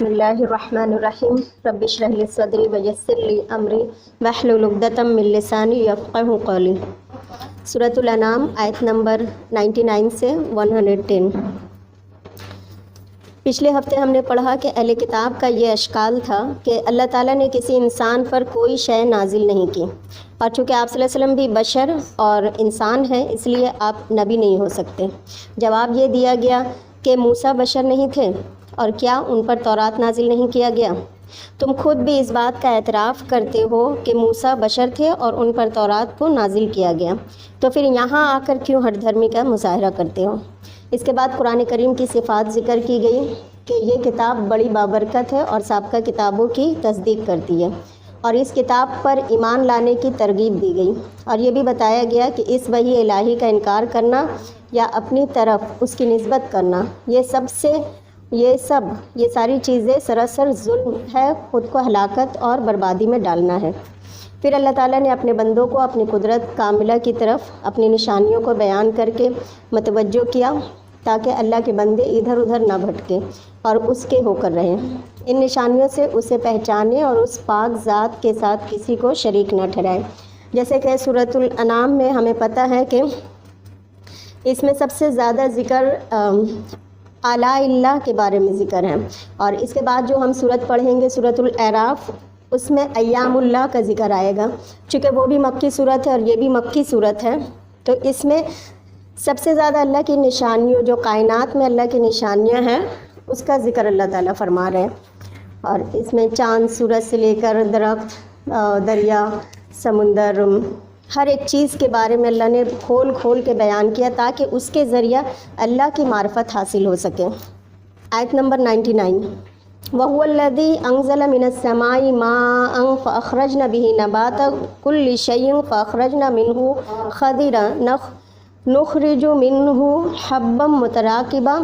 بسم اللہ الرحمن الرحیم رب اشرح لی صدری ویسر لی امری واحلل عقدۃ من لسانی یفقہوا قولی۔ سورۃ الانعام آیت نمبر 99 سے 110۔ پچھلے ہفتے ہم نے پڑھا کہ اہل کتاب کا یہ اشکال تھا کہ اللہ تعالیٰ نے کسی انسان پر کوئی شے نازل نہیں کی، اور چونکہ آپ صلی اللہ علیہ وسلم بھی بشر اور انسان ہیں اس لیے آپ نبی نہیں ہو سکتے۔ جواب یہ دیا گیا کہ موسیٰ بشر نہیں تھے، اور کیا ان پر تورات نازل نہیں کیا گیا؟ تم خود بھی اس بات کا اعتراف کرتے ہو کہ موسیٰ بشر تھے اور ان پر تورات کو نازل کیا گیا، تو پھر یہاں آ کر کیوں ہٹ دھرمی کا مظاہرہ کرتے ہو؟ اس کے بعد قرآن کریم کی صفات ذکر کی گئی کہ یہ کتاب بڑی بابرکت ہے اور سابقہ کتابوں کی تصدیق کرتی ہے، اور اس کتاب پر ایمان لانے کی ترغیب دی گئی، اور یہ بھی بتایا گیا کہ اس وحی الہی کا انکار کرنا یا اپنی طرف اس کی نسبت کرنا یہ ساری چیزیں سراسر ظلم ہے، خود کو ہلاکت اور بربادی میں ڈالنا ہے۔ پھر اللہ تعالیٰ نے اپنے بندوں کو اپنی قدرت کاملہ کی طرف اپنی نشانیوں کو بیان کر کے متوجہ کیا تاکہ اللہ کے بندے ادھر ادھر نہ بھٹکیں اور اس کے ہو کر رہیں، ان نشانیوں سے اسے پہچانیں اور اس پاک ذات کے ساتھ کسی کو شریک نہ ٹھہرائیں۔ جیسے کہ سورۃ الانعام میں ہمیں پتہ ہے کہ اس میں سب سے زیادہ ذکر آلاء اللہ کے بارے میں ذکر ہے، اور اس کے بعد جو ہم سورت پڑھیں گے سورۃ الاعراف، اس میں ایام اللہ کا ذکر آئے گا۔ چونکہ وہ بھی مکی صورت ہے اور یہ بھی مکی صورت ہے، تو اس میں سب سے زیادہ اللہ کی نشانیوں، جو کائنات میں اللہ کی نشانیاں ہیں، اس کا ذکر اللہ تعالیٰ فرما رہے ہیں۔ اور اس میں چاند، سورج سے لے کر درخت، دریا، سمندر، ہر ایک چیز کے بارے میں اللہ نے کھول کھول کے بیان کیا تاکہ اس کے ذریعہ اللہ کی معرفت حاصل ہو سکے۔ آیت نمبر 99۔ وَهُوَ الَّذِي أَنزَلَ مِنَ السَّمَاءِ مَاءً فَأَخْرَجْنَا بِهِ نَبَاتَ كُلِّ شَيْءٍ فَأَخْرَجْنَا مِنْهُ خَضِرًا نُخْرِجُ مِنْهُ حَبًّا مُتَرَاكِبًا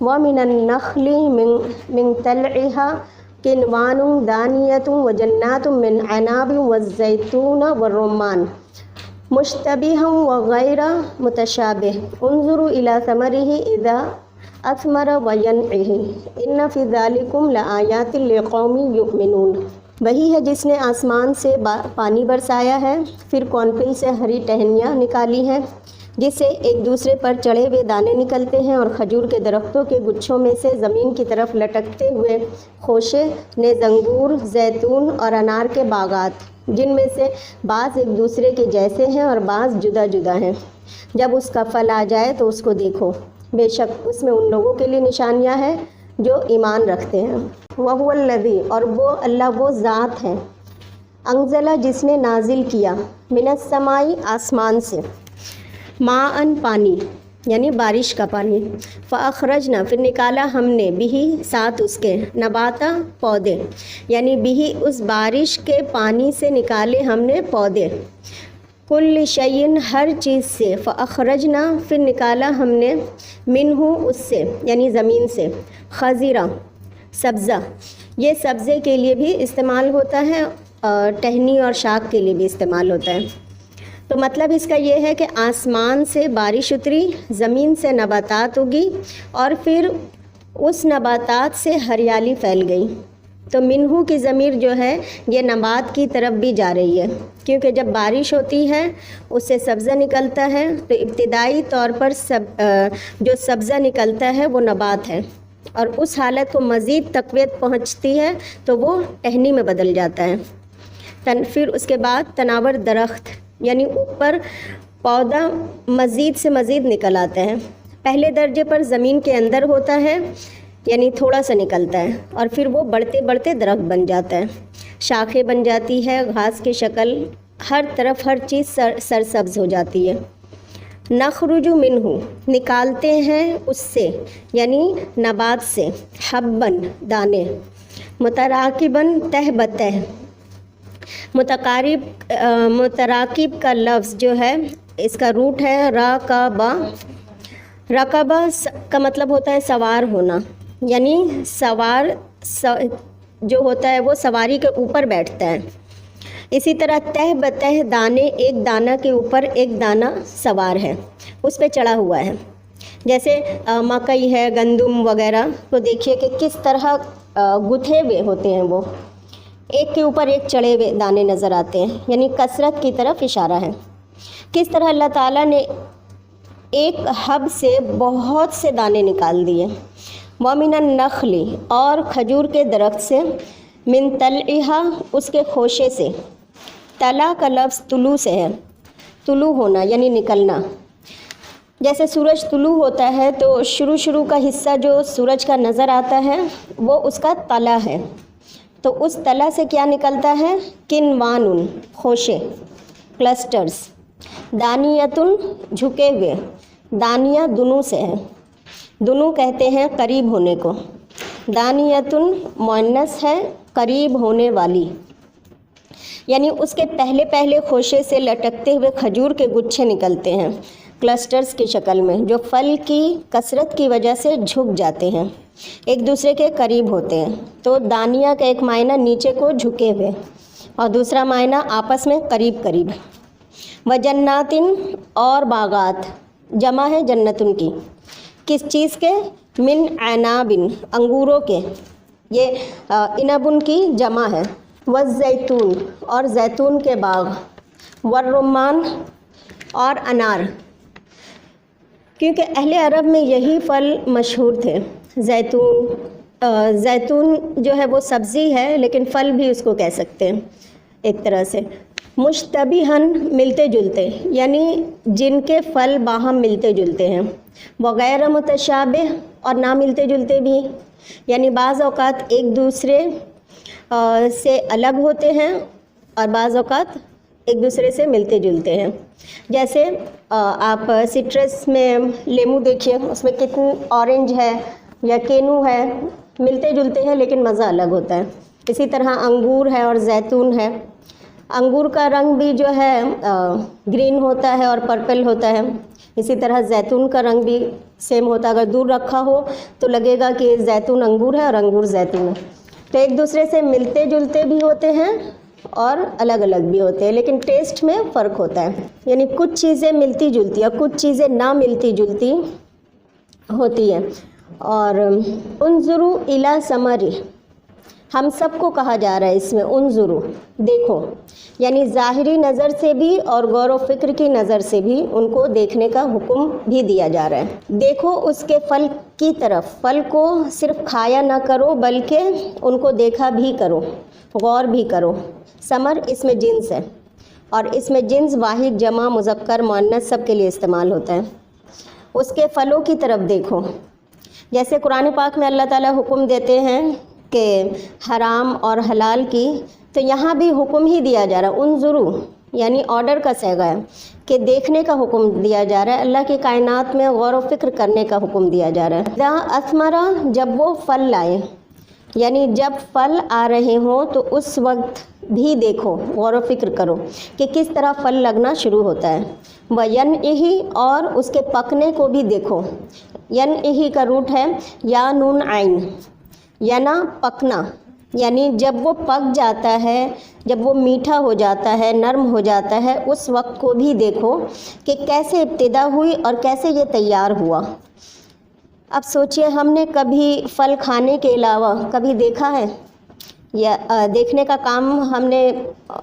وَمِنَ النَّخْلِ مِنْ طَلْعِهَا كِنْوَانٌ دَانِيَةٌ وَجَنَّاتٌ مِنْ عَنَابٍ وَالزَّيْتُونَ وَالرُّمَّانَ مشتبها وغیر متشابہ انظروا الی ثمرہ اذا اثمر وینعہ ان فی ذلکم لآیات لقوم یؤمنون۔ وہی ہے جس نے آسمان سے پانی برسایا ہے، پھر کونپل سے ہری ٹہنیاں نکالی ہیں جس سے ایک دوسرے پر چڑھے ہوئے دانے نکلتے ہیں، اور کھجور کے درختوں کے گچھوں میں سے زمین کی طرف لٹکتے ہوئے خوشے نیز انگور، زیتون اور انار کے باغات، جن میں سے بعض ایک دوسرے کے جیسے ہیں اور بعض جدا جدا ہیں۔ جب اس کا پھل آ جائے تو اس کو دیکھو، بے شک اس میں ان لوگوں کے لیے نشانیاں ہیں جو ایمان رکھتے ہیں۔ وَهُوَ الَّذِي، اور وہ اللہ وہ ذات ہے، انزلہ جس نے نازل کیا، من السماء آسمان سے، ماءً پانی یعنی بارش کا پانی، فَأَخْرَجْنَا پھر نکالا ہم نے، بھی ساتھ اس کے، نباتا پودے، یعنی بھی اس بارش کے پانی سے نکالے ہم نے پودے، کل شیء ہر چیز سے، فَأَخْرَجْنَا پھر نکالا ہم نے، منہ اس سے یعنی زمین سے، خضرا سبزہ، یہ سبزے کے لیے بھی استعمال ہوتا ہے اور ٹہنی اور شاخ کے لیے بھی استعمال ہوتا ہے۔ تو مطلب اس کا یہ ہے کہ آسمان سے بارش اتری، زمین سے نباتات اگی، اور پھر اس نباتات سے ہریالی پھیل گئی۔ تو منہو کی ضمیر جو ہے یہ نبات کی طرف بھی جا رہی ہے، کیونکہ جب بارش ہوتی ہے اس سے سبزہ نکلتا ہے، تو ابتدائی طور پر جو سبزہ نکلتا ہے وہ نبات ہے، اور اس حالت کو مزید تقویت پہنچتی ہے تو وہ ٹہنی میں بدل جاتا ہے۔ پھر اس کے بعد تناور درخت، یعنی اوپر پودا مزید سے مزید نکل آتا ہے۔ پہلے درجے پر زمین کے اندر ہوتا ہے، یعنی تھوڑا سا نکلتا ہے، اور پھر وہ بڑھتے بڑھتے درخت بن جاتا ہے، شاخیں بن جاتی ہے، گھاس کی شکل، ہر طرف ہر چیز سرسبز ہو جاتی ہے۔ نخرج منہ نکالتے ہیں اس سے یعنی نبات سے، حبًا دانے، متراکباً تہ بتہ، متراکب کا لفظ جو ہے اس کا روٹ ہے راکبہ۔ راکبہ کا مطلب ہوتا ہے سوار ہونا، یعنی سوار جو ہوتا ہے وہ سواری کے اوپر بیٹھتا ہے۔ اسی طرح تہ بتہ دانے، ایک دانہ کے اوپر ایک دانہ سوار ہے، اس پہ چڑھا ہوا ہے۔ جیسے مکئی ہے، گندم وغیرہ کو دیکھیے کہ کس طرح گتھے ہوئے ہوتے ہیں، وہ ایک کے اوپر ایک چڑھے ہوئے دانے نظر آتے ہیں، یعنی کثرت کی طرف اشارہ ہے۔ کس طرح اللہ تعالیٰ نے ایک حب سے بہت سے دانے نکال دیے۔ وَمِنَ النَّخْلِ، اور کھجور کے درخت سے، مِن طَلْعِهَا، اس کے خوشے سے۔ طلع کا لفظ طلوع سے ہے، طلوع ہونا یعنی نکلنا۔ جیسے سورج طلوع ہوتا ہے تو شروع کا حصہ جو سورج کا نظر آتا ہے وہ اس کا طلع ہے، تو اس طلع سے کیا نکلتا ہے؟ کنوان، خوشے، کلسٹرز۔ دانیتن، جھکے ہوئے، دانیہ دنو سے ہے، دنو کہتے ہیں قریب ہونے کو۔ دانیتن مؤنث ہے، قریب ہونے والی، یعنی اس کے پہلے خوشے سے لٹکتے ہوئے کھجور کے گچھے نکلتے ہیں کلسٹرز کی شکل میں، جو پھل کی کثرت کی وجہ سے جھک جاتے ہیں، ایک دوسرے کے قریب ہوتے ہیں۔ تو دانیہ کا ایک معنی نیچے کو جھکے ہوئے اور دوسرا معنی آپس میں قریب۔ وجناتن، اور باغات، جمع ہے جنتن کی، کس چیز کے؟ من عنابن، انگوروں کے، یہ عنبن کی جمع ہے۔ والزیتون، اور زیتون کے باغ۔ والرمان، اور انار، کیونکہ اہل عرب میں یہی پھل مشہور تھے۔ زیتون جو ہے وہ سبزی ہے لیکن پھل بھی اس کو کہہ سکتے ہیں ایک طرح سے۔ مشتبہن، ملتے جلتے، یعنی جن کے پھل باہم ملتے جلتے ہیں۔ وغیر متشابہ، اور نہ ملتے جلتے بھی، یعنی بعض اوقات ایک دوسرے سے الگ ہوتے ہیں اور بعض اوقات ایک دوسرے سے ملتے جلتے ہیں۔ جیسے آپ سٹرس میں لیمو دیکھیے، اس میں کتنی اورنج ہے یا کینو ہے، ملتے جلتے ہیں لیکن مزہ الگ ہوتا ہے۔ اسی طرح انگور ہے اور زیتون ہے، انگور کا رنگ بھی جو ہے گرین ہوتا ہے اور پرپل ہوتا ہے، اسی طرح زیتون کا رنگ بھی سیم ہوتا ہے، اگر دور رکھا ہو تو لگے گا کہ زیتون انگور ہے اور انگور زیتون ہے۔ تو ایک دوسرے سے ملتے جلتے بھی ہوتے ہیں اور الگ الگ بھی ہوتے ہیں، لیکن ٹیسٹ میں فرق ہوتا ہے، یعنی کچھ چیزیں ملتی جلتی اور کچھ چیزیں نہ ملتی جلتی ہوتی ہیں۔ اور انظروا الی ثمرہ، ہم سب کو کہا جا رہا ہے اس میں انظروا، دیکھو، یعنی ظاہری نظر سے بھی اور غور و فکر کی نظر سے بھی ان کو دیکھنے کا حکم بھی دیا جا رہا ہے۔ دیکھو اس کے پھل کی طرف، پھل کو صرف کھایا نہ کرو بلکہ ان کو دیکھا بھی کرو، غور بھی کرو۔ ثمر اس میں جنس ہے، اور اس میں جنس واحد، جمع، مذکر، مؤنث سب کے لیے استعمال ہوتا ہے۔ اس کے پھلوں کی طرف دیکھو، جیسے قرآن پاک میں اللہ تعالیٰ حکم دیتے ہیں کہ حرام اور حلال کی، تو یہاں بھی حکم ہی دیا جا رہا ہے، انظروا یعنی آرڈر کا صیغہ ہے کہ دیکھنے کا حکم دیا جا رہا ہے، اللہ کی کائنات میں غور و فکر کرنے کا حکم دیا جا رہا ہے۔ اذا اثمرا، جب وہ پھل لائے، یعنی جب پھل آ رہے ہوں تو اس وقت بھی دیکھو، غور و فکر کرو کہ کس طرح پھل لگنا شروع ہوتا ہے۔ وَيَنْعِهِ، اور اس کے پکنے کو بھی دیکھو۔ يَنْعِهِ کا روٹ ہے یا نون عین، ینا پکنا، یعنی جب وہ پک جاتا ہے، جب وہ میٹھا ہو جاتا ہے، نرم ہو جاتا ہے، اس وقت کو بھی دیکھو کہ کیسے ابتدا ہوئی اور کیسے یہ تیار ہوا۔ اب سوچئے، ہم نے کبھی پھل کھانے کے علاوہ کبھی دیکھا ہے؟ یا دیکھنے کا کام ہم نے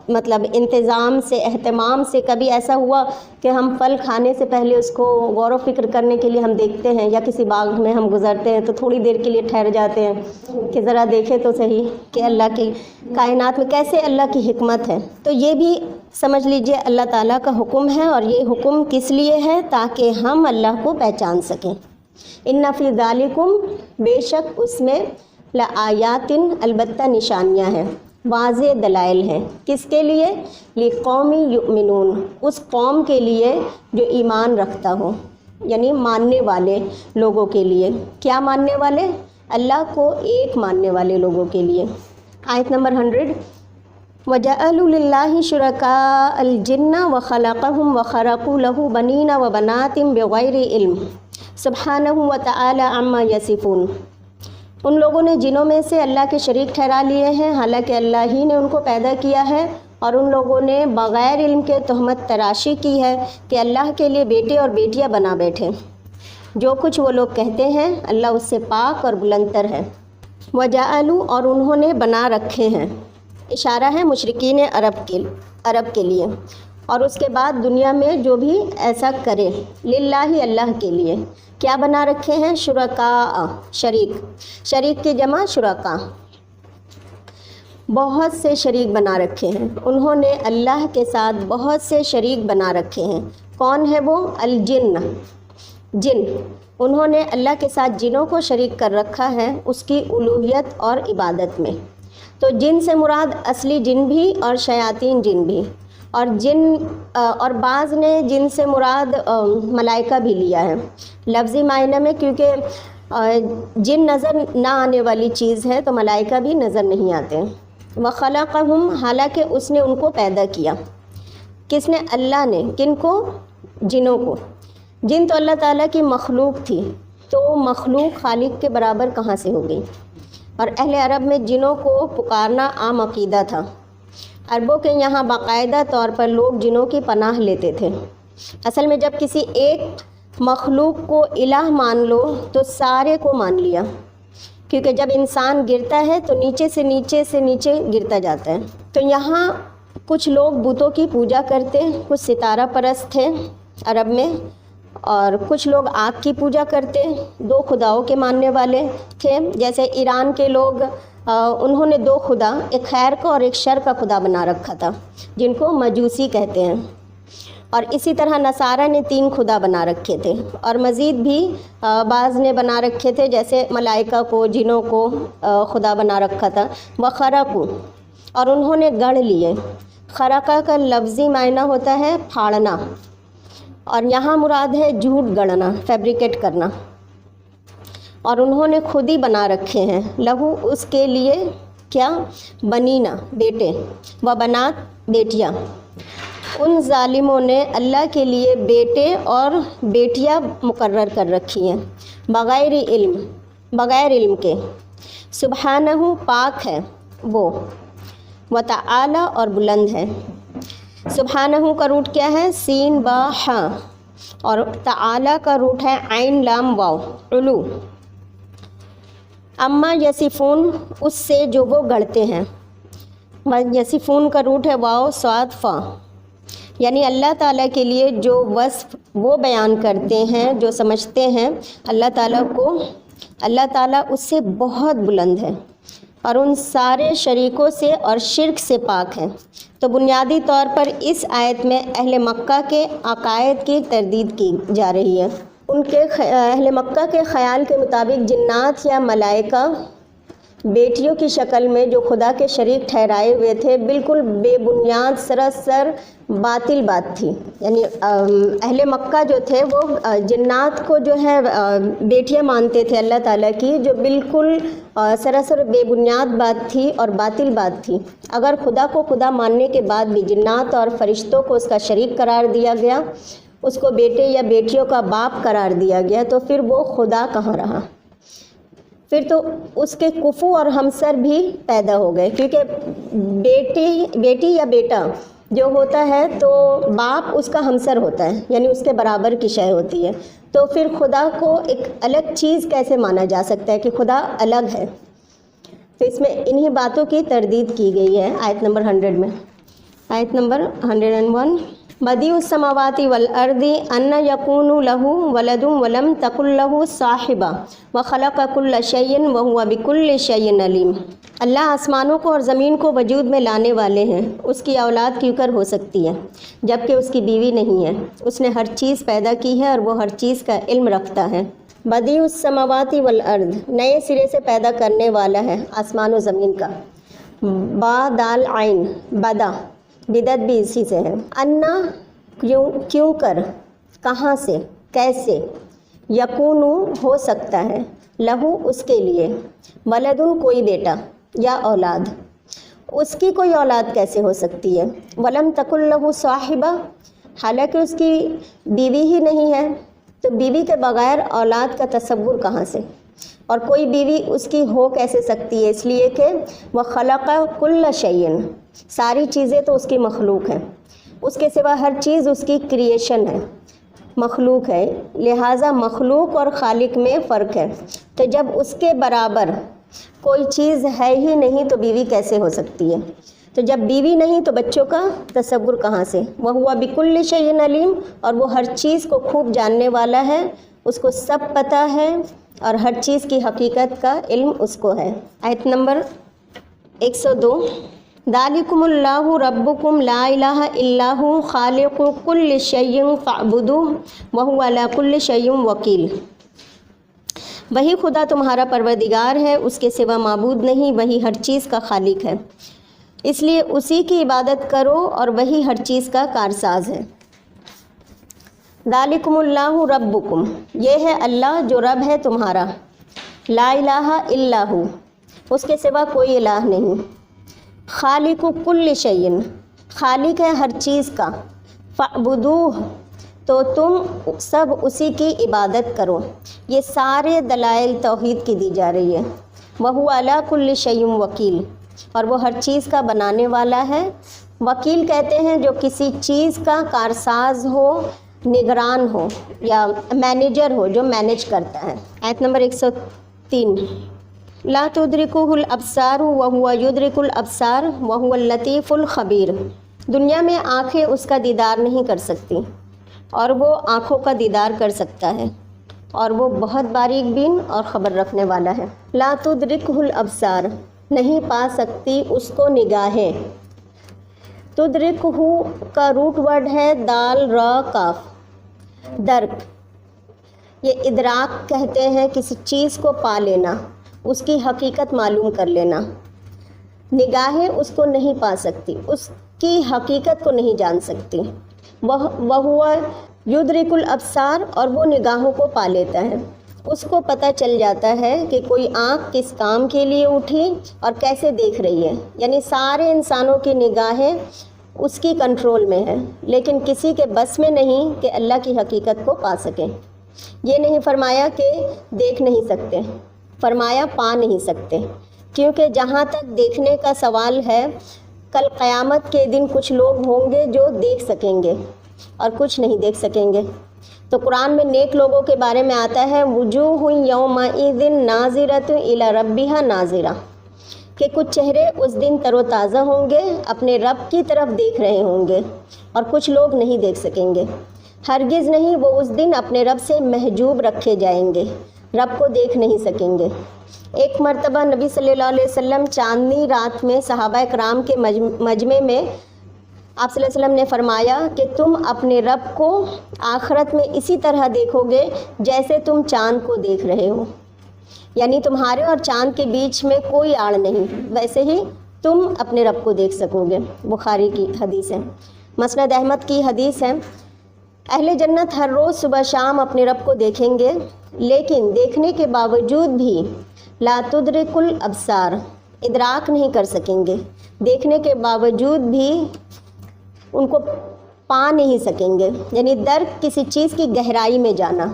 مطلب انتظام سے، اہتمام سے کبھی ایسا ہوا کہ ہم پھل کھانے سے پہلے اس کو غور و فکر کرنے کے لیے ہم دیکھتے ہیں، یا کسی باغ میں ہم گزرتے ہیں تو تھوڑی دیر کے لیے ٹھہر جاتے ہیں کہ ذرا دیکھیں تو صحیح کہ اللہ کی کائنات میں کیسے اللہ کی حکمت ہے۔ تو یہ بھی سمجھ لیجئے اللہ تعالیٰ کا حکم ہے، اور یہ حکم کس لیے ہے؟ تاکہ ہم اللہ کو پہچان سکیں۔ ان فی ذالکم، بے شک اس میں، لآیاتن، البتہ نشانیاں ہیں، واضح دلائل ہیں، کس کے لیے؟ لقوم یؤمنون، اس قوم کے لیے جو ایمان رکھتا ہو، یعنی ماننے والے لوگوں کے لیے۔ کیا ماننے والے؟ اللہ کو ایک ماننے والے لوگوں کے لیے۔ آیت نمبر 100، وَجَعَلُوا لِلَّهِ شُرَكَاءَ الْجِنَّ وَخَلَقَهُمْ وَخَرَقُوا لَهُ بَنِينَ وَبَنَاتٍ بِغَيْرِ عِلْمٍ سُبْحَانَهُ وَتَعَالَى عَمَّا يَصِفُونَ۔ ان لوگوں نے جنوں میں سے اللہ کے شریک ٹھہرا لیے ہیں، حالانکہ اللہ ہی نے ان کو پیدا کیا ہے، اور ان لوگوں نے بغیر علم کے تہمت تراشی کی ہے کہ اللہ کے لیے بیٹے اور بیٹیاں بنا بیٹھے۔ جو کچھ وہ لوگ کہتے ہیں اللہ اس سے پاک اور بلند تر ہے۔ وجعلوا اور انہوں نے بنا رکھے ہیں، اشارہ ہے مشرکین عرب کے لیے، اور اس کے بعد دنیا میں جو بھی ایسا کرے، للہ اللہ کے لیے کیا بنا رکھے ہیں؟ شرکاء، شریک کی جمع شرکاء، بہت سے شریک بنا رکھے ہیں۔ انہوں نے اللہ کے ساتھ بہت سے شریک بنا رکھے ہیں۔ کون ہے وہ؟ الجن، جن، انہوں نے اللہ کے ساتھ جنوں کو شریک کر رکھا ہے اس کی الوہیت اور عبادت میں۔ تو جن سے مراد اصلی جن بھی اور شیاطین جن بھی، اور جن اور بعض نے جن سے مراد ملائکہ بھی لیا ہے لفظی معنی میں، کیونکہ جن نظر نہ آنے والی چیز ہے تو ملائکہ بھی نظر نہیں آتے۔ وَخَلَقَهُمْ، حالانکہ اس نے ان کو پیدا کیا۔ کس نے؟ اللہ نے۔ کن کو؟ جنوں کو۔ جن تو اللہ تعالیٰ کی مخلوق تھی، تو مخلوق خالق کے برابر کہاں سے ہو گئی؟ اور اہل عرب میں جنوں کو پکارنا عام عقیدہ تھا۔ عربوں کے یہاں باقاعدہ طور پر لوگ جنوں کی پناہ لیتے تھے۔ اصل میں جب کسی ایک مخلوق کو الہ مان لو تو سارے کو مان لیا، کیونکہ جب انسان گرتا ہے تو نیچے سے نیچے گرتا جاتا ہے۔ تو یہاں کچھ لوگ بتوں کی پوجا کرتے، کچھ ستارہ پرست تھے عرب میں، اور کچھ لوگ آگ کی پوجا کرتے، دو خداؤں کے ماننے والے تھے۔ جیسے ایران کے لوگ، انہوں نے دو خدا، ایک خیر کا اور ایک شر کا خدا بنا رکھا تھا، جن کو مجوسی کہتے ہیں۔ اور اسی طرح نصارہ نے 3 خدا بنا رکھے تھے، اور مزید بھی بعض نے بنا رکھے تھے، جیسے ملائکہ کو، جنوں کو خدا بنا رکھا تھا۔ وَخَرَقُوا، اور انہوں نے گڑھ لیے۔ خرقہ کا لفظی معنی ہوتا ہے پھاڑنا، اور یہاں مراد ہے جھوٹ گڑھنا، فیبریکیٹ کرنا۔ اور انہوں نے خود ہی بنا رکھے ہیں، لہو اس کے لیے کیا؟ بنینا، بیٹے، و بنات، بیٹیاں۔ ان ظالموں نے اللہ کے لیے بیٹے اور بیٹیاں مقرر کر رکھی ہیں، بغیر علم کے۔ سبحانہ، پاک ہے وہ، وتعالی، اور بلند ہے۔ سبحانہ کا روٹ کیا ہے؟ سین با ہاں، اور تعالی کا روٹ ہے عین لام واو، علو۔ اما یصفون، اس سے جو وہ گڑھتے ہیں۔ یصفون کا روٹ ہے واو صاد فا، یعنی اللہ تعالیٰ کے لیے جو وصف وہ بیان کرتے ہیں، جو سمجھتے ہیں اللہ تعالیٰ کو، اللہ تعالیٰ اس سے بہت بلند ہے اور ان سارے شریکوں سے اور شرک سے پاک ہے۔ تو بنیادی طور پر اس آیت میں اہل مکہ کے عقائد کی تردید کی جا رہی ہے۔ ان کے اہل مکہ کے خیال کے مطابق جنات یا ملائکہ بیٹیوں کی شکل میں جو خدا کے شریک ٹھہرائے ہوئے تھے، بالکل بے بنیاد سراسر باطل بات تھی۔ یعنی اہل مکہ جو تھے وہ جنات کو جو ہے بیٹیاں مانتے تھے اللہ تعالیٰ کی، جو بالکل سراسر بے بنیاد بات تھی اور باطل بات تھی۔ اگر خدا کو خدا ماننے کے بعد بھی جنات اور فرشتوں کو اس کا شریک قرار دیا گیا، اس کو بیٹے یا بیٹیوں کا باپ قرار دیا گیا، تو پھر وہ خدا کہاں رہا؟ پھر تو اس کے کفو اور ہمسر بھی پیدا ہو گئے، کیونکہ بیٹی یا بیٹا جو ہوتا ہے تو باپ اس کا ہمسر ہوتا ہے، یعنی اس کے برابر کی شے ہوتی ہے۔ تو پھر خدا کو ایک الگ چیز کیسے مانا جا سکتا ہے کہ خدا الگ ہے؟ تو اس میں انہی باتوں کی تردید کی گئی ہے آیت نمبر 100 میں۔ آیت نمبر 101، بدیع السماوات والارض ان یکون لہ ولد ولم تکن لہ صاحبہ وخلق کل شیء وہو بکل شیء علیم۔ اللہ آسمانوں کو اور زمین کو وجود میں لانے والے ہیں، اس کی اولاد کیوں کر ہو سکتی ہے جبکہ اس کی بیوی نہیں ہے؟ اس نے ہر چیز پیدا کی ہے اور وہ ہر چیز کا علم رکھتا ہے۔ بدیع السماوات والارض، نئے سرے سے پیدا کرنے والا ہے آسمان و زمین کا۔ با دال عین، بدا، بدعت بھی اسی سے ہے۔ انا، کیوں کر، کہاں سے، کیسے، یکون، ہو سکتا ہے، لہو، اس کے لیے، ولدن، کوئی بیٹا یا اولاد، اس کی کوئی اولاد کیسے ہو سکتی ہے؟ ولم تکن لہ صاحبہ، حالانکہ اس کی بیوی ہی نہیں ہے، تو بیوی کے بغیر اولاد کا تصور کہاں سے؟ اور کوئی بیوی اس کی ہو کیسے سکتی ہے؟ اس لیے کہ وہ خلق کل شیء، ساری چیزیں تو اس کی مخلوق ہیں، اس کے سوا ہر چیز اس کی کریشن ہے۔ مخلوق ہے، لہٰذا مخلوق اور خالق میں فرق ہے۔ تو جب اس کے برابر کوئی چیز ہے ہی نہیں تو بیوی کیسے ہو سکتی ہے؟ تو جب بیوی نہیں تو بچوں کا تصور کہاں سے؟ وَهُوَ بِكُلِّ شَيْءٍ عَلِيمٌ، اور وہ ہر چیز کو خوب جاننے والا ہے، اس کو سب پتہ ہے اور ہر چیز کی حقیقت کا علم اس کو ہے۔ آیت نمبر 102، ذَلِكُمُ اللَّهُ رَبُّكُمْ لَا إِلَٰهَ إِلَّا هُوَ خَالِقُ كُلِّ شَيْءٍ فَاعْبُدُوهُ وَهُوَ عَلَىٰ كُلِّ شَيْءٍ وَكِيلٌ۔ وہی خدا تمہارا پروردگار ہے، اس کے سوا معبود نہیں، وہی ہر چیز کا خالق ہے، اس لیے اسی کی عبادت کرو اور وہی ہر چیز کا کارساز ہے۔ ذالکم اللہ ربکم، یہ ہے اللہ جو رب ہے تمہارا، لا الہ الا ہو، اس کے سوا کوئی الہ نہیں، خالق کل شیء، خالق ہے ہر چیز کا، فاعبدوہ، تو تم سب اسی کی عبادت کرو۔ یہ سارے دلائل توحید کی دی جا رہی ہے۔ وَهُوَ عَلَىٰ كُلِّ شَيْءٍ وَكِيلٌ، اور وہ ہر چیز کا بنانے والا ہے۔ وکیل کہتے ہیں جو کسی چیز کا کارساز ہو، نگران ہو یا مینیجر ہو، جو مینیج کرتا ہے۔ آیت نمبر 103، لا تدرکہ الابصار وہو یدرک الابصار وہو اللطیف الخبیر، دنیا میں آنکھیں اس کا دیدار نہیں کر سکتی اور وہ آنکھوں کا دیدار کر سکتا ہے، اور وہ بہت باریک بین اور خبر رکھنے والا ہے۔ لا تدرکہ الابصار، نہیں پا سکتی اس کو نگاہیں۔ تدرکہ کا روٹ ورڈ ہے دال را کاف، درک، یہ ادراک کہتے ہیں کسی چیز کو پا لینا، اس کی حقیقت معلوم کر لینا۔ نگاہیں اس کو نہیں پا سکتی، اس کی حقیقت کو نہیں جان سکتی۔ وَهُوَ يُدْرِكُ الْأَبْصَارَ، اور وہ نگاہوں کو پا لیتا ہے، اس کو پتہ چل جاتا ہے کہ کوئی آنکھ کس کام کے لیے اٹھی اور کیسے دیکھ رہی ہے، یعنی سارے انسانوں کی نگاہیں اس کی کنٹرول میں ہیں، لیکن کسی کے بس میں نہیں کہ اللہ کی حقیقت کو پا سکیں۔ یہ نہیں فرمایا کہ دیکھ نہیں سکتے، فرمایا پا نہیں سکتے، کیونکہ جہاں تک دیکھنے کا سوال ہے، کل قیامت کے دن کچھ لوگ ہوں گے جو دیکھ سکیں گے اور کچھ نہیں دیکھ سکیں گے۔ تو قرآن میں نیک لوگوں کے بارے میں آتا ہے وجوہ یومئذ ناظرۃ الی ربہا ناظرہ، کہ کچھ چہرے اس دن تر و تازہ ہوں گے، اپنے رب کی طرف دیکھ رہے ہوں گے، اور کچھ لوگ نہیں دیکھ سکیں گے۔ ہرگز نہیں، وہ اس دن اپنے رب سے محجوب رکھے جائیں گے، رب کو دیکھ نہیں سکیں گے۔ ایک مرتبہ نبی صلی اللہ علیہ وسلم چاندنی رات میں صحابہ کرام کے مجمع میں آپ صلی اللہ علیہ وسلم نے فرمایا کہ تم اپنے رب کو آخرت میں اسی طرح دیکھو گے جیسے تم چاند کو دیکھ رہے ہو، یعنی تمہارے اور چاند کے بیچ میں کوئی آڑ نہیں، ویسے ہی تم اپنے رب کو دیکھ سکو گے۔ بخاری کی حدیث ہے، مسند احمد کی حدیث ہے۔ اہل جنت ہر روز صبح شام اپنے رب کو دیکھیں گے، لیکن دیکھنے کے باوجود بھی لا تدرک الابصار، ادراک نہیں کر سکیں گے، دیکھنے کے باوجود بھی ان کو پا نہیں سکیں گے، یعنی درک کسی چیز کی گہرائی میں جانا۔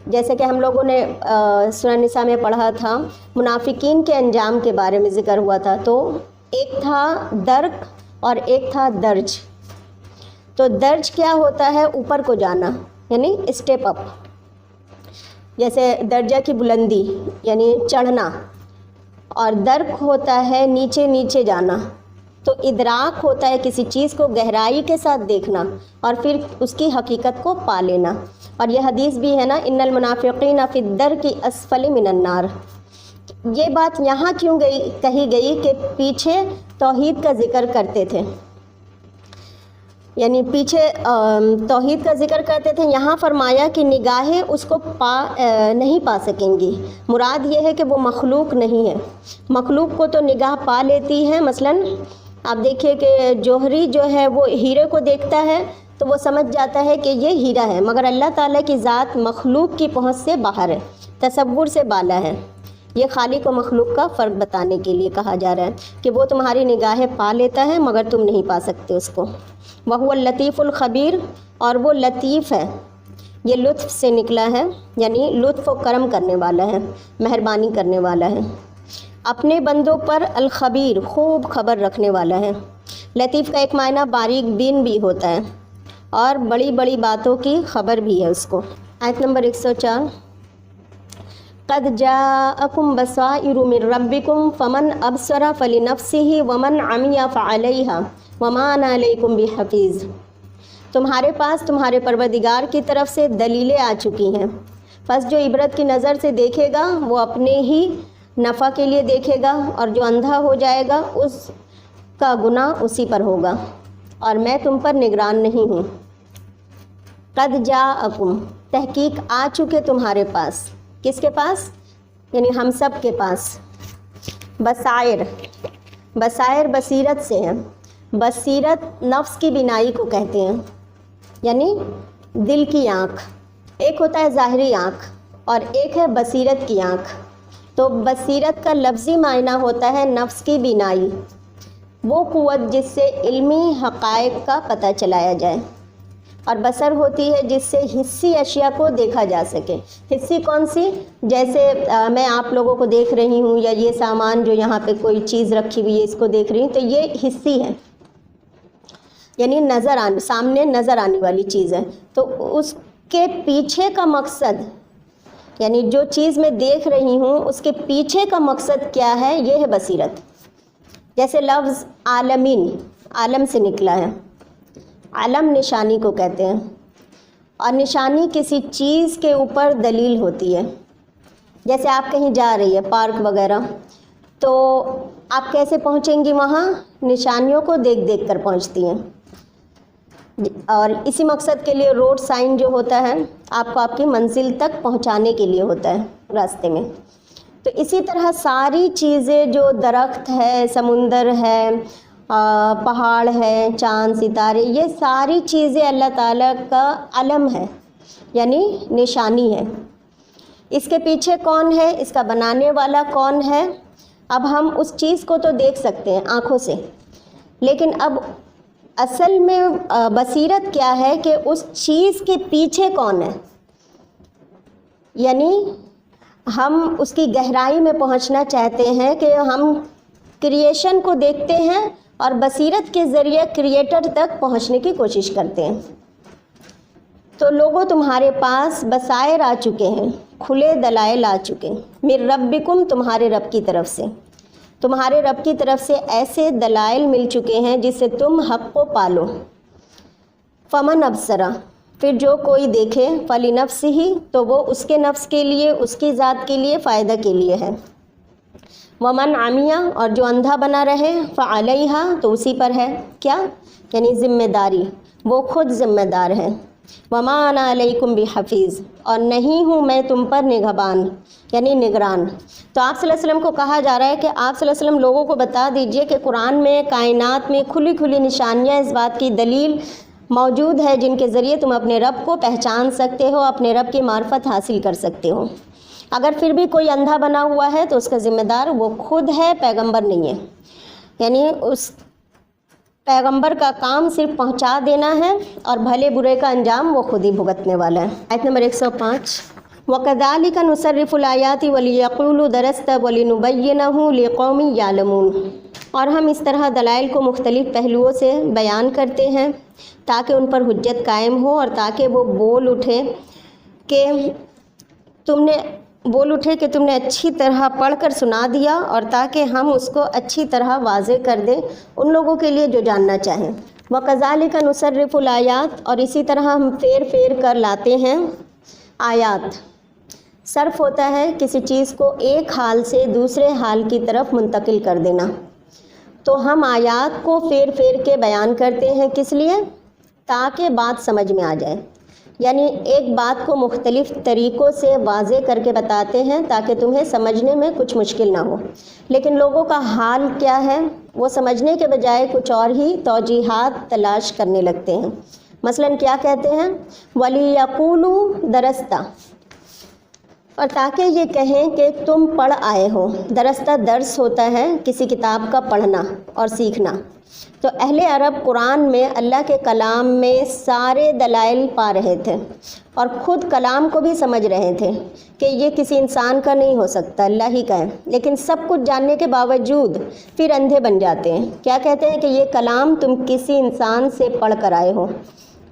جیسے کہ ہم لوگوں نے سورہ نساء میں پڑھا تھا، منافقین کے انجام کے بارے میں ذکر ہوا تھا، تو ایک تھا درک اور ایک تھا درج۔ تو درج کیا ہوتا ہے؟ اوپر کو جانا، یعنی اسٹیپ اپ، جیسے درجہ کی بلندی یعنی چڑھنا، اور درک ہوتا ہے نیچے نیچے جانا۔ تو ادراک ہوتا ہے کسی چیز کو گہرائی کے ساتھ دیکھنا اور پھر اس کی حقیقت کو پا لینا۔ اور یہ حدیث بھی ہے نا، ان المنافقین فی الدرک اسفل من النار۔ یہ بات یہاں کیوں کہی گئی کہ پیچھے توحید کا ذکر کرتے تھے، یعنی پیچھے توحید کا ذکر کرتے تھے، یہاں فرمایا کہ نگاہیں اس کو نہیں پا سکیں گی۔ مراد یہ ہے کہ وہ مخلوق نہیں ہے، مخلوق کو تو نگاہ پا لیتی ہے۔ مثلاً آپ دیکھیے کہ جوہری جو ہے وہ ہیرے کو دیکھتا ہے تو وہ سمجھ جاتا ہے کہ یہ ہیرا ہے، مگر اللہ تعالیٰ کی ذات مخلوق کی پہنچ سے باہر ہے، تصور سے بالا ہے۔ یہ خالق و مخلوق کا فرق بتانے کے لیے کہا جا رہا ہے کہ وہ تمہاری نگاہیں پا لیتا ہے مگر تم نہیں پا سکتے اس کو۔ وَهُوَ اللطیف الخبیر، اور وہ لطیف ہے، یہ لطف سے نکلا ہے، یعنی لطف و کرم کرنے والا ہے، مہربانی کرنے والا ہے، اپنے بندوں پر الخبیر، خوب خبر رکھنے والا ہے۔ لطیف کا ایک معنی باریک بین بھی ہوتا ہے، اور بڑی بڑی باتوں کی خبر بھی ہے اس کو۔ آیت نمبر 104، قد جاءکم بصائر من ربکم فمن ابصر فلنفسہ ومن عمی فعلیہا وما انا علیکم بحفیظ۔ تمہارے پاس تمہارے پروردگار کی طرف سے دلیلیں آ چکی ہیں، پس جو عبرت کی نظر سے دیکھے گا وہ اپنے ہی نفع کے لیے دیکھے گا، اور جو اندھا ہو جائے گا اس کا گناہ اسی پر ہوگا، اور میں تم پر نگران نہیں ہوں۔ قد جاءکم، تحقیق آ چکے تمہارے پاس، کس کے پاس؟ یعنی ہم سب کے پاس۔ بصائر، بصائر بصیرت سے ہیں، بصیرت نفس کی بینائی کو کہتے ہیں، یعنی دل کی آنکھ۔ ایک ہوتا ہے ظاہری آنکھ اور ایک ہے بصیرت کی آنکھ۔ تو بصیرت کا لفظی معنی ہوتا ہے نفس کی بینائی، وہ قوت جس سے علمی حقائق کا پتہ چلایا جائے، اور بصر ہوتی ہے جس سے حسی اشیاء کو دیکھا جا سکے۔ حسی کون سی؟ جیسے میں آپ لوگوں کو دیکھ رہی ہوں، یا یہ سامان جو یہاں پہ کوئی چیز رکھی ہوئی ہے اس کو دیکھ رہی ہوں، تو یہ حسی ہے، یعنی سامنے نظر آنے والی چیز ہے۔ تو اس کے پیچھے کا مقصد، یعنی جو چیز میں دیکھ رہی ہوں اس کے پیچھے کا مقصد کیا ہے، یہ ہے بصیرت۔ جیسے لفظ عالمین، عالم سے نکلا ہے، علم نشانی کو کہتے ہیں، اور نشانی کسی چیز کے اوپر دلیل ہوتی ہے۔ جیسے آپ کہیں جا رہی ہے پارک وغیرہ، تو آپ کیسے پہنچیں گی وہاں؟ نشانیوں کو دیکھ دیکھ کر پہنچتی ہیں، اور اسی مقصد کے لیے روڈ سائن جو ہوتا ہے آپ کو آپ کی منزل تک پہنچانے کے لیے ہوتا ہے راستے میں۔ تو اسی طرح ساری چیزیں جو درخت ہے، سمندر ہے، پہاڑ ہے، چاند ستارے، یہ ساری چیزیں اللہ تعالیٰ کا علم ہے، یعنی نشانی ہے۔ اس کے پیچھے کون ہے، اس کا بنانے والا کون ہے؟ اب ہم اس چیز کو تو دیکھ سکتے ہیں آنکھوں سے، لیکن اب اصل میں بصیرت کیا ہے کہ اس چیز کے پیچھے کون ہے، یعنی ہم اس کی گہرائی میں پہنچنا چاہتے ہیں کہ ہم کریشن کو دیکھتے ہیں اور بصیرت کے ذریعے کریٹر تک پہنچنے کی کوشش کرتے ہیں۔ تو لوگوں تمہارے پاس بصائر آ چکے ہیں، کھلے دلائل آ چکے ہیں، من ربکم، تمہارے رب کی طرف سے، تمہارے رب کی طرف سے ایسے دلائل مل چکے ہیں جس سے تم حق کو پالو۔ فمن ابصرا، پھر جو کوئی دیکھے، فلنفسہ، تو وہ اس کے نفس کے لیے، اس کی ذات کے لیے، فائدہ کے لیے ہے۔ ومن عمی، اور جو اندھا بنا رہے، فعلیہا، تو اسی پر ہے کیا؟ یعنی ذمہ داری، وہ خود ذمہ دار ہے۔ وما انا علیکم بحفیظ، اور نہیں ہوں میں تم پر نگہبان، یعنی نگران۔ تو آپ صلی اللہ علیہ وسلم کو کہا جا رہا ہے کہ آپ صلی اللہ علیہ وسلم لوگوں کو بتا دیجئے کہ قرآن میں، کائنات میں کھلی کھلی نشانیاں اس بات کی دلیل موجود ہے جن کے ذریعے تم اپنے رب کو پہچان سکتے ہو، اپنے رب کی معرفت حاصل کر سکتے ہو۔ اگر پھر بھی کوئی اندھا بنا ہوا ہے تو اس کا ذمہ دار وہ خود ہے، پیغمبر نہیں ہے، یعنی اس پیغمبر کا کام صرف پہنچا دینا ہے، اور بھلے برے کا انجام وہ خود ہی بھگتنے والا ہے۔ آیت نمبر 105، وَكَذَلِكَ نُصَرِّفُ الْآيَاتِ وَلِيَقُولُوا دَرَسْتَ وَلِنُبَيِّنَهُ لِقَوْمٍ يَعْلَمُونَ، اور ہم اس طرح دلائل کو مختلف پہلوؤں سے بیان کرتے ہیں تاکہ ان پر حجت قائم ہو، اور تاکہ وہ بول اٹھے کہ تم نے اچھی طرح پڑھ کر سنا دیا، اور تاکہ ہم اس کو اچھی طرح واضح کر دیں ان لوگوں کے لیے جو جاننا چاہیں۔ وَكَذَلِكَ نُصَرِّفُ الْآيَاتِ، اور اسی طرح ہم پھیر کر لاتے ہیں آیات۔ صرف ہوتا ہے کسی چیز کو ایک حال سے دوسرے حال کی طرف منتقل کر دینا، تو ہم آیات کو پھیر کے بیان کرتے ہیں، کس لیے؟ تاکہ بات سمجھ میں آ جائے، یعنی ایک بات کو مختلف طریقوں سے واضح کر کے بتاتے ہیں تاکہ تمہیں سمجھنے میں کچھ مشکل نہ ہو۔ لیکن لوگوں کا حال کیا ہے؟ وہ سمجھنے کے بجائے کچھ اور ہی توجیحات تلاش کرنے لگتے ہیں۔ مثلاً کیا کہتے ہیں؟ وَلِيَقُولُوا دَرَسْتَ، اور تاکہ یہ کہیں کہ تم پڑھ آئے ہو۔ درستہ درس ہوتا ہے کسی کتاب کا پڑھنا اور سیکھنا۔ تو اہل عرب قرآن میں اللہ کے کلام میں سارے دلائل پا رہے تھے، اور خود کلام کو بھی سمجھ رہے تھے کہ یہ کسی انسان کا نہیں ہو سکتا، اللہ ہی کا ہے، لیکن سب کچھ جاننے کے باوجود پھر اندھے بن جاتے ہیں۔ کیا کہتے ہیں؟ کہ یہ کلام تم کسی انسان سے پڑھ کر آئے ہو،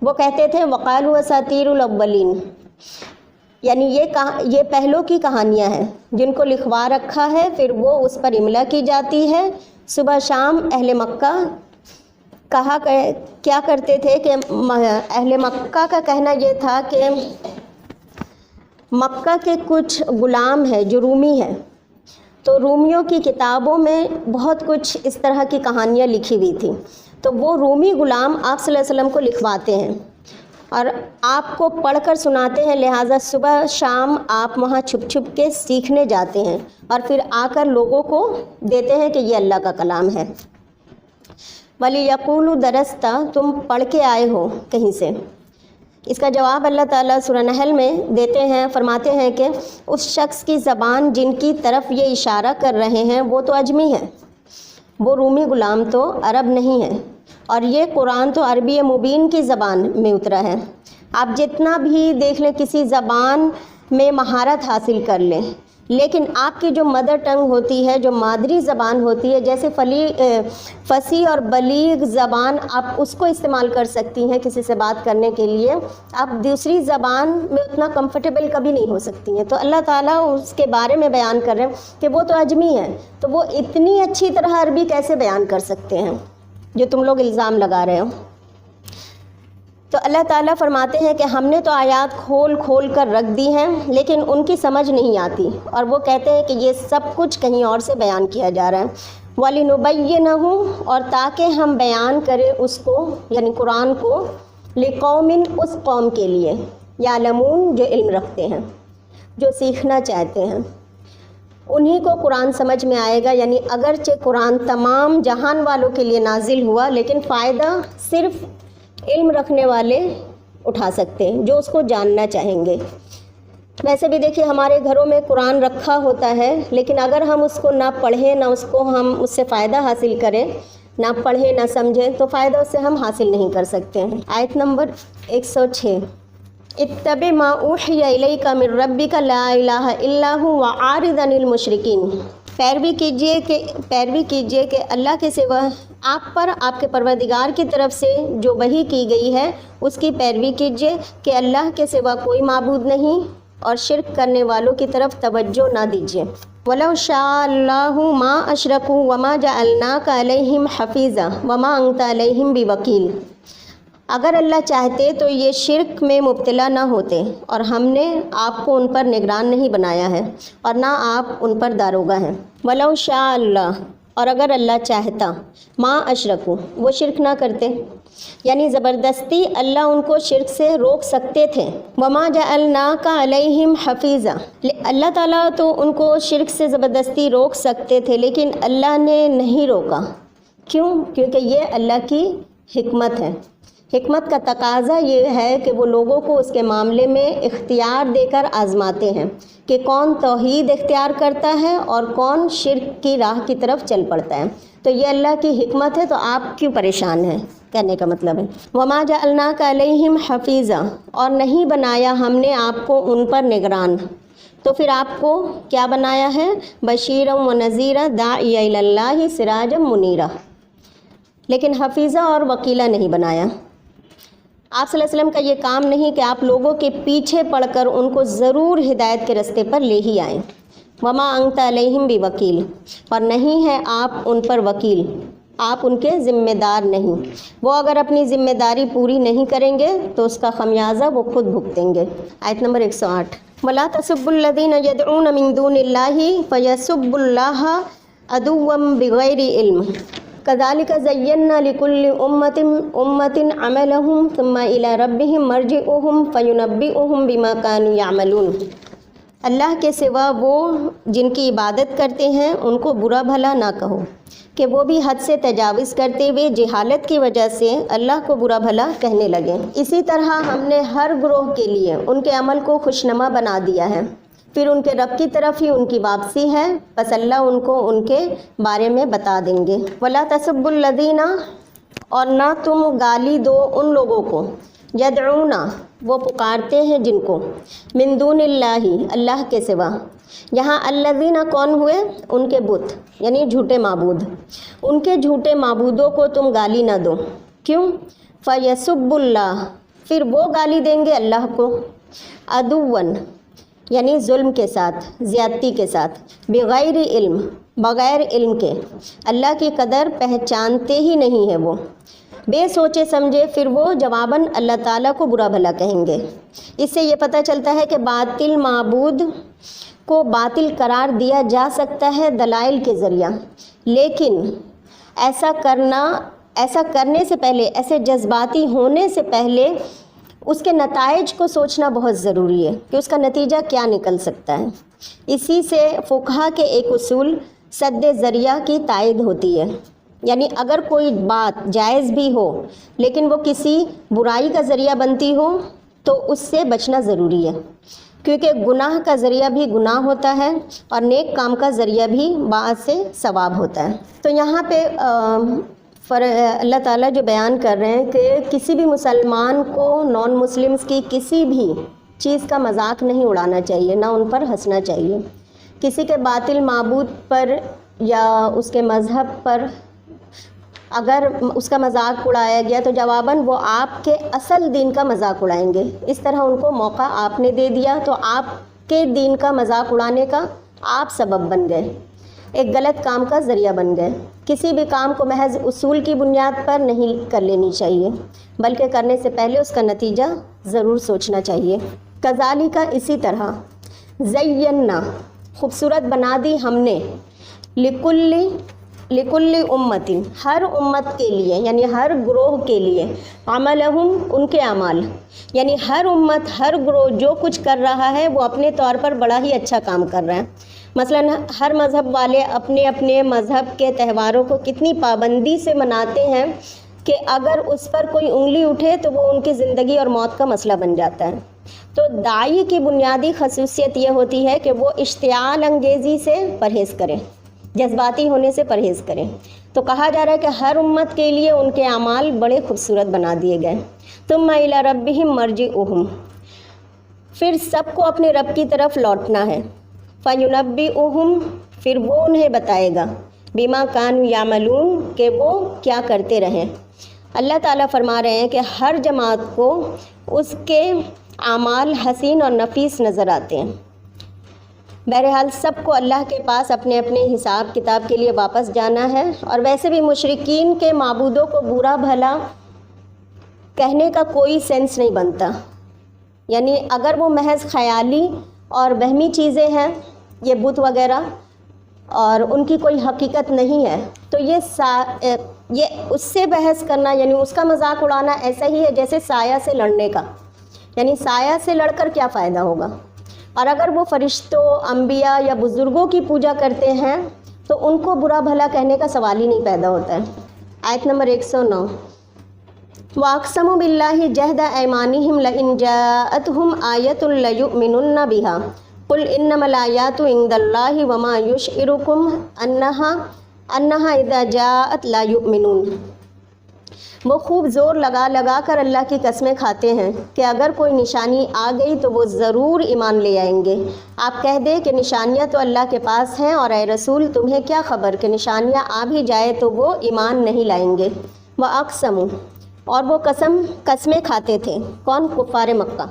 وہ کہتے تھے وقالوا اساطیر الاولین، یعنی یہ پہلوں کی کہانیاں ہیں جن کو لکھوا رکھا ہے، پھر وہ اس پر املا کی جاتی ہے۔ صبح شام اہل مکہ کیا کرتے تھے کہ اہل مکہ کا کہنا یہ تھا کہ مکہ کے کچھ غلام ہیں جو رومی ہیں، تو رومیوں کی کتابوں میں بہت کچھ اس طرح کی کہانیاں لکھی ہوئی تھیں، تو وہ رومی غلام آپ صلی اللہ علیہ وسلم کو لکھواتے ہیں اور آپ کو پڑھ کر سناتے ہیں، لہٰذا صبح شام آپ وہاں چھپ چھپ کے سیکھنے جاتے ہیں اور پھر آ کر لوگوں کو دیتے ہیں کہ یہ اللہ کا کلام ہے۔ وَلِيَقُولُوا دَرَسْتَ، تم پڑھ کے آئے ہو کہیں سے۔ اس کا جواب اللہ تعالیٰ سورہ نحل میں دیتے ہیں، فرماتے ہیں کہ اس شخص کی زبان جن کی طرف یہ اشارہ کر رہے ہیں وہ تو عجمی ہیں، وہ رومی غلام تو عرب نہیں ہیں، اور یہ قرآن تو عربی مبین کی زبان میں اترا ہے۔ آپ جتنا بھی دیکھ لیں، کسی زبان میں مہارت حاصل کر لیں، لیکن آپ کی جو مدر ٹنگ ہوتی ہے، جو مادری زبان ہوتی ہے، جیسے فصیح اور بلیغ زبان آپ اس کو استعمال کر سکتی ہیں کسی سے بات کرنے کے لیے، آپ دوسری زبان میں اتنا کمفرٹیبل کبھی نہیں ہو سکتی ہیں۔ تو اللہ تعالیٰ اس کے بارے میں بیان کر رہے ہیں کہ وہ تو عجمی ہیں، تو وہ اتنی اچھی طرح عربی کیسے بیان کر سکتے ہیں جو تم لوگ الزام لگا رہے ہو۔ تو اللہ تعالیٰ فرماتے ہیں کہ ہم نے تو آیات کھول کھول کر رکھ دی ہیں، لیکن ان کی سمجھ نہیں آتی، اور وہ کہتے ہیں کہ یہ سب کچھ کہیں اور سے بیان کیا جا رہا ہے۔ وَلِنُبَيِّنَهُ، اور تاکہ ہم بیان کریں اس کو، یعنی قرآن کو، لِقَوْمٍ، اس قوم کے لیے، یعلمون، جو علم رکھتے ہیں، جو سیکھنا چاہتے ہیں، انہی کو قرآن سمجھ میں آئے گا۔ یعنی اگرچہ قرآن تمام جہان والوں کے لیے نازل ہوا، لیکن فائدہ صرف علم رکھنے والے اٹھا سکتے ہیں جو اس کو جاننا چاہیں گے۔ ویسے بھی دیکھیے ہمارے گھروں میں قرآن رکھا ہوتا ہے، لیکن اگر ہم اس کو نہ پڑھیں، نہ اس کو ہم اس سے فائدہ حاصل کریں، نہ پڑھیں نہ سمجھیں، تو فائدہ اس سے ہم حاصل نہیں کر سکتے ہیں۔ آیت نمبر 106، اتبع ما اوحی الیک من ربک لا الہ الا هو وعارض عن المشرکین، پیروی کیجئے کہ اللہ کے سوا آپ پر آپ کے پروردگار کی طرف سے جو وحی کی گئی ہے اس کی پیروی کیجئے کہ اللہ کے سوا کوئی معبود نہیں، اور شرک کرنے والوں کی طرف توجہ نہ دیجئے۔ وَلَوْ شَاءَ اللَّهُ مَا أَشْرَكُوا وَمَا جَعَلْنَاكَ عَلَيْهِمْ حَفِيظًا وَمَا أَنْتَ عَلَيْهِمْ بِوَكِيلٍ، اگر اللہ چاہتے تو یہ شرک میں مبتلا نہ ہوتے، اور ہم نے آپ کو ان پر نگران نہیں بنایا ہے، اور نہ آپ ان پر داروغہ ہیں۔ وَلَوْ شَاءَ اللَّهُ، اور اگر اللہ چاہتا، ما اشرکو، وہ شرک نہ کرتے، یعنی زبردستی اللہ ان کو شرک سے روک سکتے تھے۔ وَمَا جَعَلْنَاكَ عَلَيْهِمْ حَفِيظًا، اللہ تعالیٰ تو ان کو شرک سے زبردستی روک سکتے تھے، لیکن اللہ نے نہیں روکا۔ کیوں؟ کیونکہ یہ اللہ کی حکمت ہے۔ حکمت کا تقاضا یہ ہے کہ وہ لوگوں کو اس کے معاملے میں اختیار دے کر آزماتے ہیں کہ کون توحید اختیار کرتا ہے اور کون شرک کی راہ کی طرف چل پڑتا ہے۔ تو یہ اللہ کی حکمت ہے، تو آپ کیوں پریشان ہیں، کہنے کا مطلب ہے۔ وَمَا جَعَلْنَاكَ عَلَيْهِمْ حَفِيظًا، اور نہیں بنایا ہم نے آپ کو ان پر نگران، تو پھر آپ کو کیا بنایا ہے؟ بشیرا ونذیرا داعیا الی اللہ سراجا منیرا، لیکن حفیظہ اور وکیلہ نہیں بنایا۔ آپ صلی اللہ علیہ وسلم کا یہ کام نہیں کہ آپ لوگوں کے پیچھے پڑ کر ان کو ضرور ہدایت کے رستے پر لے ہی آئیں۔ وما انت علیہم بوکیل، اور نہیں ہے آپ ان پر وکیل، آپ ان کے ذمہ دار نہیں۔ وہ اگر اپنی ذمہ داری پوری نہیں کریں گے تو اس کا خمیازہ وہ خود بھگتیں گے۔ آیت نمبر 108، وَلَا تَسُبُّوا الَّذِينَ يَدْعُونَ مِن دُونِ اللَّهِ فَيَسُبُّوا اللَّهَ عَدُوًّا بِغَيْرِ عِلْمٍ كَذَلِكَ زَيَّنَّا لِكُلِّ أُمَّةٍ عَمَلَهُمْ ثُمَّ إِلَى رَبِّهِمْ مَرْجِعُهُمْ فَيُنَبِّئُهُم بِمَا كَانُوا يَعْمَلُونَ۔ اللہ کے سوا وہ جن کی عبادت کرتے ہیں ان کو برا بھلا نہ کہو کہ وہ بھی حد سے تجاوز کرتے ہوئے جہالت کی وجہ سے اللہ کو برا بھلا کہنے لگے۔ اسی طرح ہم نے ہر گروہ کے لیے ان کے عمل کو خوشنما بنا دیا ہے، پھر ان کے رب کی طرف ہی ان کی واپسی ہے، پس اللہ ان کو ان کے بارے میں بتا دیں گے۔ وَلَا تَسُبُّوا الَّذِينَ، اور نہ تم گالی دو ان لوگوں کو، یدعونا، وہ پکارتے ہیں جن کو، من دون اللہ، اللہ کے سوا۔ یہاں الذین کون ہوئے؟ ان کے بت، یعنی جھوٹے معبود۔ ان کے جھوٹے معبودوں کو تم گالی نہ دو۔ کیوں؟ فَيَسُبُّ اللَّهَ، پھر وہ گالی دیں گے اللہ کو عدوًا یعنی ظلم کے ساتھ، زیادتی کے ساتھ، بغیر علم بغیر علم کے، اللہ کی قدر پہچانتے ہی نہیں ہے وہ، بے سوچے سمجھے، پھر وہ جواباً اللہ تعالیٰ کو برا بھلا کہیں گے۔ اس سے یہ پتہ چلتا ہے کہ باطل معبود کو باطل قرار دیا جا سکتا ہے دلائل کے ذریعہ، لیکن ایسا کرنے سے پہلے، ایسے جذباتی ہونے سے پہلے اس کے نتائج کو سوچنا بہت ضروری ہے کہ اس کا نتیجہ کیا نکل سکتا ہے۔ اسی سے فقہا کے ایک اصول سد ذریعہ کی تائید ہوتی ہے، یعنی اگر کوئی بات جائز بھی ہو لیکن وہ کسی برائی کا ذریعہ بنتی ہو تو اس سے بچنا ضروری ہے، کیونکہ گناہ کا ذریعہ بھی گناہ ہوتا ہے اور نیک کام کا ذریعہ بھی باعث ثواب ہوتا ہے۔ تو یہاں پہ اللہ تعالیٰ جو بیان کر رہے ہیں کہ کسی بھی مسلمان کو نان مسلمز کی کسی بھی چیز کا مذاق نہیں اڑانا چاہیے، نہ ان پر ہنسنا چاہیے۔ کسی کے باطل معبود پر یا اس کے مذہب پر اگر اس کا مذاق اڑایا گیا تو جواباً وہ آپ کے اصل دین کا مذاق اڑائیں گے۔ اس طرح ان کو موقع آپ نے دے دیا تو آپ کے دین کا مذاق اڑانے کا آپ سبب بن گئے، ایک غلط کام کا ذریعہ بن گئے۔ کسی بھی کام کو محض اصول کی بنیاد پر نہیں کر لینی چاہیے، بلکہ کرنے سے پہلے اس کا نتیجہ ضرور سوچنا چاہیے۔ کذالک اسی طرح زینا خوبصورت بنا دی ہم نے لکل امت ہر امت کے لیے، یعنی ہر گروہ کے لیے، عملہم ان کے اعمال، یعنی ہر امت ہر گروہ جو کچھ کر رہا ہے وہ اپنے طور پر بڑا ہی اچھا کام کر رہا ہے۔ مثلاً ہر مذہب والے اپنے اپنے مذہب کے تہواروں کو کتنی پابندی سے مناتے ہیں کہ اگر اس پر کوئی انگلی اٹھے تو وہ ان کی زندگی اور موت کا مسئلہ بن جاتا ہے۔ تو داعی کی بنیادی خصوصیت یہ ہوتی ہے کہ وہ اشتعال انگیزی سے پرہیز کریں، جذباتی ہونے سے پرہیز کریں۔ تو کہا جا رہا ہے کہ ہر امت کے لیے ان کے اعمال بڑے خوبصورت بنا دیے گئے۔ ثم الی ربہم مرجعہم، پھر سب کو اپنے رب کی طرف لوٹنا ہے۔ فینبئہم، پھر وہ انہیں بتائے گا، بما کانوا یعملون، کہ وہ کیا کرتے رہیں۔ اللہ تعالیٰ فرما رہے ہیں کہ ہر جماعت کو اس کے اعمال حسین اور نفیس نظر آتے ہیں۔ بہرحال سب کو اللہ کے پاس اپنے اپنے حساب کتاب کے لیے واپس جانا ہے، اور ویسے بھی مشرکین کے معبودوں کو برا بھلا کہنے کا کوئی سینس نہیں بنتا، یعنی اگر وہ محض خیالی اور وہمی چیزیں ہیں، یہ بت وغیرہ، اور ان کی کوئی حقیقت نہیں ہے، تو یہ اس سے بحث کرنا، یعنی اس کا مذاق اڑانا ایسا ہی ہے جیسے سایہ سے لڑنے کا، یعنی سایہ سے لڑ کر کیا فائدہ ہوگا۔ اور اگر وہ فرشتوں، انبیاء یا بزرگوں کی پوجا کرتے ہیں تو ان کو برا بھلا کہنے کا سوال ہی نہیں پیدا ہوتا ہے۔ آیت نمبر 109، وَأَقْسَمُوا بِاللَّهِ جَهْدَ أَيْمَانِهِمْ لَئِنْ جَاءَتْهُمْ آيَةٌ لَيُؤْمِنُنَّ بِهَا قُلْ إِنَّمَا الْآيَاتُ عِندَ اللَّهِ وَمَا يُشْعِرُكُمْ أَنَّهَا إِذَا جَاءَتْ لَا يُؤْمِنُونَ۔ وہ خوب زور لگا لگا کر اللہ کی قسمیں کھاتے ہیں کہ اگر کوئی نشانی آ گئی تو وہ ضرور ایمان لے آئیں گے۔ آپ کہہ دیں کہ نشانیاں تو اللہ کے پاس ہیں، اور اے رسول تمہیں کیا خبر کہ نشانیاں آ بھی جائے تو وہ ایمان نہیں لائیں گے۔ وَأَقْسَمُوا، اور وہ قسمیں کھاتے تھے، کون؟ کفار مکہ،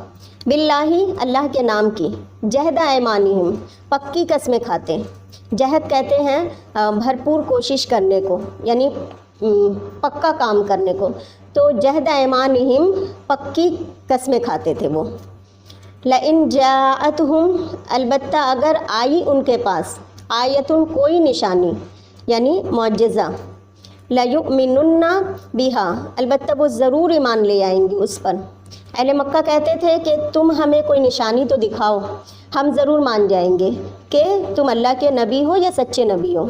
باللہ، اللہ کے نام کی، جہد ایمانہم، پکی قسمیں کھاتے۔ جہد کہتے ہیں بھرپور کوشش کرنے کو، یعنی پکا کام کرنے کو، تو جہد ایمانہم پکی قسمیں کھاتے تھے وہ۔ لئن جاءتہم، البتہ اگر آئی ان کے پاس، آیتن کوئی نشانی یعنی معجزہ، لیؤمنن بہا، البتہ وہ ضرور ایمان لے آئیں گی اس پر۔ اہل مکہ کہتے تھے کہ تم ہمیں کوئی نشانی تو دکھاؤ، ہم ضرور مان جائیں گے کہ تم اللہ کے نبی ہو یا سچے نبی ہو۔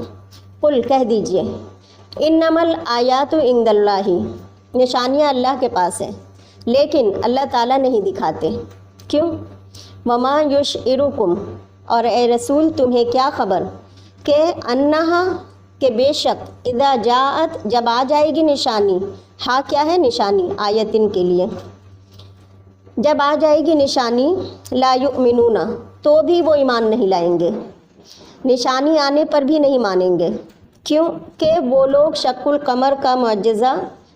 قل، کہہ دیجئے، انما الآیات عند اللہ، نشانیاں اللہ کے پاس ہیں لیکن اللہ تعالیٰ نہیں دکھاتے۔ کیوں؟ وما یشعرکم، اور اے رسول تمہیں کیا خبر کہ انہا، کہ بے شک، اذا جاءت، جب آ جائے گی نشانی، ہاں کیا ہے نشانی؟ آیتن کے لیے، جب آ جائے گی نشانی، لا یؤمنون، تو بھی وہ ایمان نہیں لائیں گے، نشانی آنے پر بھی نہیں مانیں گے۔ کیوں کہ وہ لوگ شق القمر کا معجزہ